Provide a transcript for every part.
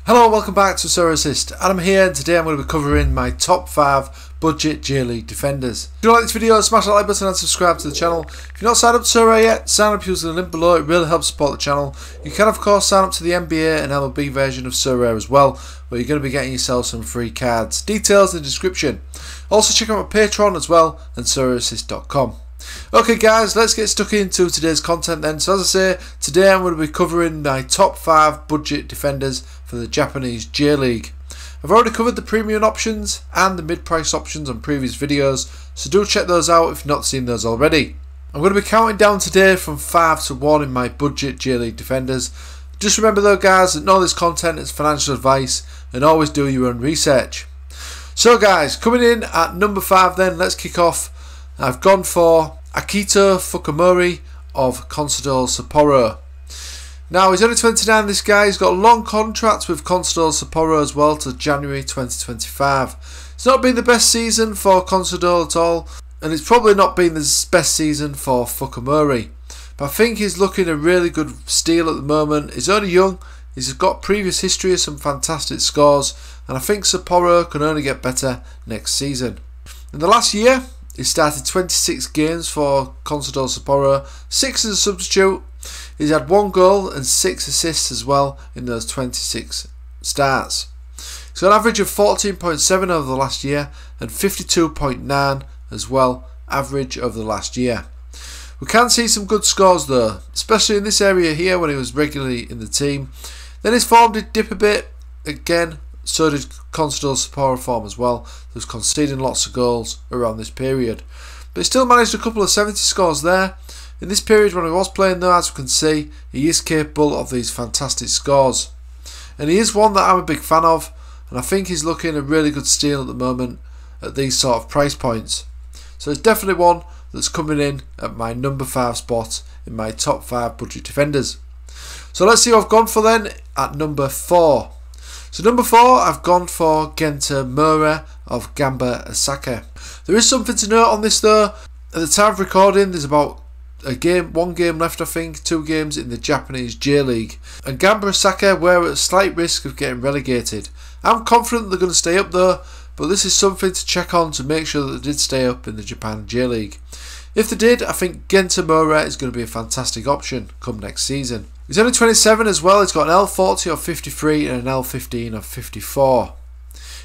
Hello and welcome back to Sorare. Adam here, and today I'm going to be covering my top 5 budget J League defenders. If you like this video, smash that like button and subscribe to the channel. If you're not signed up to Sorare yet, sign up using the link below. It really helps support the channel. You can of course sign up to the NBA and MLB version of Sorare as well, where you're going to be getting yourself some free cards. Details in the description. Also check out my Patreon as well and sorareassist.com. Okay guys, let's get stuck into today's content then. So as I say, today I'm going to be covering my top 5 budget defenders for the Japanese J League. I've already covered the premium options and the mid-price options on previous videos, so do check those out if you've not seen those already. I'm going to be counting down today from 5 to 1 in my budget J League defenders. Just remember though guys, that none of this content is financial advice, and always do your own research. So guys, coming in at number 5 then, let's kick off. I've gone for Akito Fukumori of Consadole Sapporo. Now he's only 29, this guy. He's got a long contract with Consadole Sapporo as well to January 2025. It's not been the best season for Consadole at all, and it's probably not been the best season for Fukumori. But I think he's looking a really good steal at the moment. He's only young, he's got previous history of some fantastic scores, and I think Sapporo can only get better next season. In the last year, he started 26 games for Consadole Sapporo, 6 as a substitute. He's had 1 goal and 6 assists as well in those 26 starts. He's got an average of 14.7 over the last year and 52.9 as well, average over the last year. We can see some good scores though, especially in this area here when he was regularly in the team. Then his form did dip a bit again. So did Consadole Sapporo form as well. He was conceding lots of goals around this period, but he still managed a couple of 70 scores there. In this period when he was playing though, as we can see, he is capable of these fantastic scores. And he is one that I'm a big fan of, and I think he's looking a really good steal at the moment at these sort of price points. So it's definitely one that's coming in at my number 5 spot in my top 5 budget defenders. So let's see what I've gone for then at number 4. So number 4, I've gone for Genta Mura of Gamba Osaka. There is something to note on this though. At the time of recording, there's about one game left, I think, 2 games in the Japanese J League. And Gamba Osaka were at a slight risk of getting relegated. I'm confident they're going to stay up though, but this is something to check on to make sure that they did stay up in the Japan J League. If they did, I think Genta Mura is going to be a fantastic option come next season. He's only 27 as well. He's got an L40 of 53 and an L15 of 54.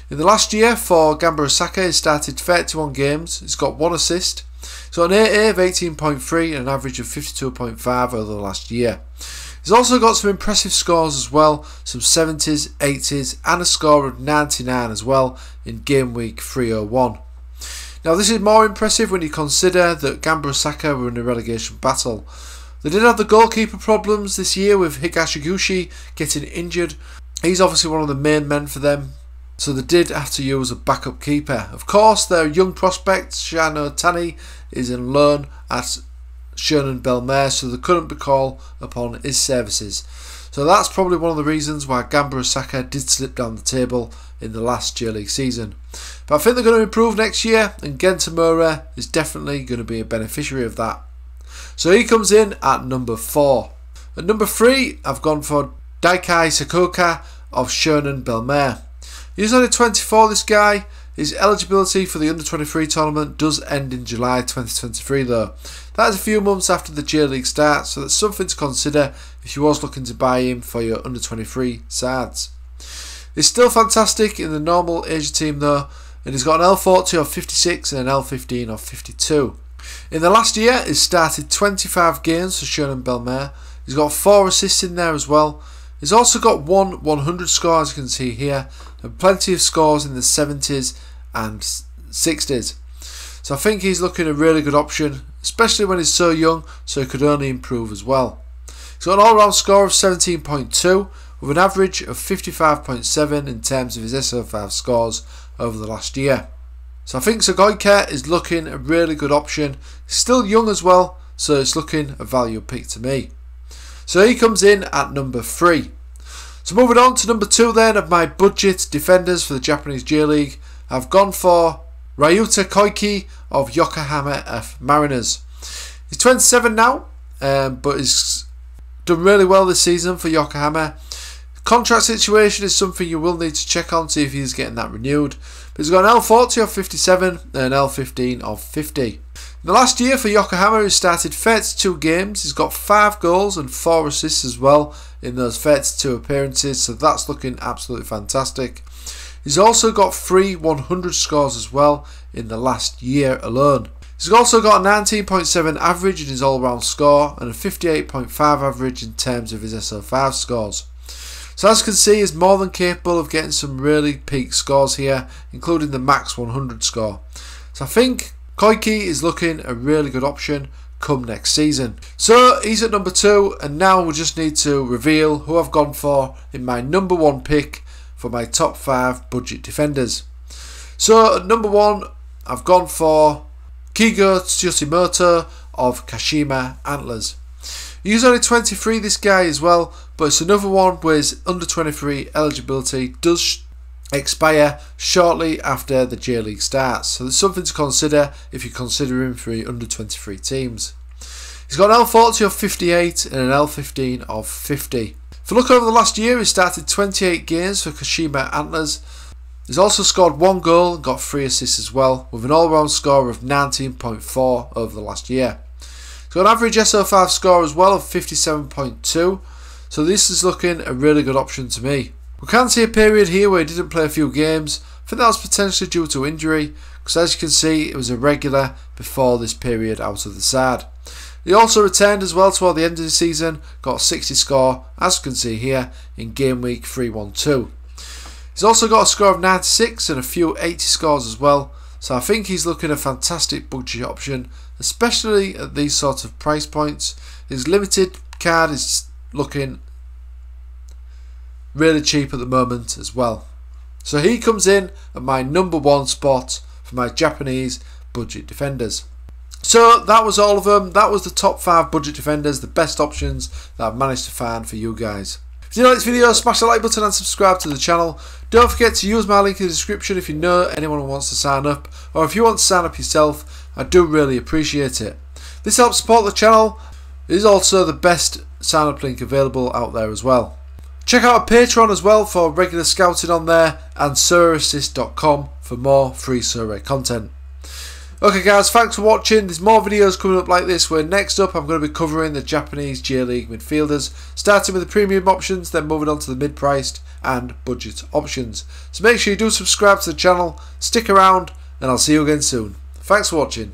In the last year for Gamba Osaka, he started 31 games. He's got 1 assist. He's got an AA of 18.3 and an average of 52.5 over the last year. He's also got some impressive scores as well, some 70s, 80s and a score of 99 as well in game week 301. Now this is more impressive when you consider that Gamba Osaka were in a relegation battle. They did have the goalkeeper problems this year with Higashiguchi getting injured. He's obviously one of the main men for them, so they did have to use a backup keeper. Of course, their young prospect Shano Tani is in loan at Shonan Bellmare, so they couldn't be called upon his services. So that's probably one of the reasons why Gamba Osaka did slip down the table in the last J League season. But I think they're going to improve next year, and Genta Mura is definitely going to be a beneficiary of that. So he comes in at number 4. At number 3, I've gone for Daikai Sakuka of Shonan Bellmare. He's only 24, this guy. His eligibility for the under-23 tournament does end in July 2023 though. That is a few months after the J League starts, so that's something to consider if you was looking to buy him for your under-23 sides. He's still fantastic in the normal Asia team though, and he's got an L40 of 56 and an L15 of 52. In the last year, he's started 25 games for Shonan Bellmare. He's got 4 assists in there as well. He's also got 1 100 score, as you can see here, and plenty of scores in the 70s and 60s. So I think he's looking a really good option, especially when he's so young, so he could only improve as well. He's got an all-round score of 17.2 with an average of 55.7 in terms of his SO5 scores over the last year. So I think Sagoika is looking a really good option. He's still young as well, so it's looking a value pick to me. So he comes in at number 3. So moving on to number 2 then of my budget defenders for the Japanese J League, I've gone for Ryuta Koike of Yokohama F Mariners. He's 27 now, but he's done really well this season for Yokohama. Contract situation is something you will need to check on, see if he's getting that renewed. But he's got an L40 of 57 and an L15 of 50. In the last year for Yokohama, he started 32 games. He's got 5 goals and 4 assists as well in those 32 appearances, so that's looking absolutely fantastic. He's also got 3 100 scores as well in the last year alone. He's also got a 19.7 average in his all-round score and a 58.5 average in terms of his SO5 scores. So as you can see, he's more than capable of getting some really peak scores here, including the max 100 score. So I think Koike is looking a really good option come next season. So he's at number 2, and now we just need to reveal who I've gone for in my number 1 pick for my top 5 budget defenders. So at number 1, I've gone for Kigo Tsuyoshimoto of Kashima Antlers. He's only 23, this guy as well, but it's another one where his under 23 eligibility does expire shortly after the J League starts, so there's something to consider if you consider him for your under 23 teams. He's got an L40 of 58 and an L15 of 50. If you look over the last year, he started 28 games for Kashima Antlers. He's also scored 1 goal and got 3 assists as well, with an all-round score of 19.4 over the last year. He's got an average SO5 score as well of 57.2, so this is looking a really good option to me. We can see a period here where he didn't play a few games. I think that was potentially due to injury, because as you can see, it was a regular before this period out of the side. He also returned as well toward the end of the season, got a 60 score, as you can see here, in game week 312. He's also got a score of 96 and a few 80 scores as well, so I think he's looking a fantastic budget option, especially at these sorts of price points. His limited card is looking really cheap at the moment as well. So he comes in at my number 1 spot for my Japanese budget defenders. So that was all of them. That was the top 5 budget defenders, the best options that I've managed to find for you guys. If you like this video, smash the like button and subscribe to the channel. Don't forget to use my link in the description if you know anyone who wants to sign up, or if you want to sign up yourself. I do really appreciate it. This helps support the channel. It is also the best sign up link available out there as well. Check out our Patreon as well for regular scouting on there, and SorareAssist.com for more free Sorare content. Okay guys, thanks for watching. There's more videos coming up like this, where next up I'm going to be covering the Japanese J League midfielders, starting with the premium options, then moving on to the mid-priced and budget options. So make sure you do subscribe to the channel, stick around, and I'll see you again soon. Thanks for watching.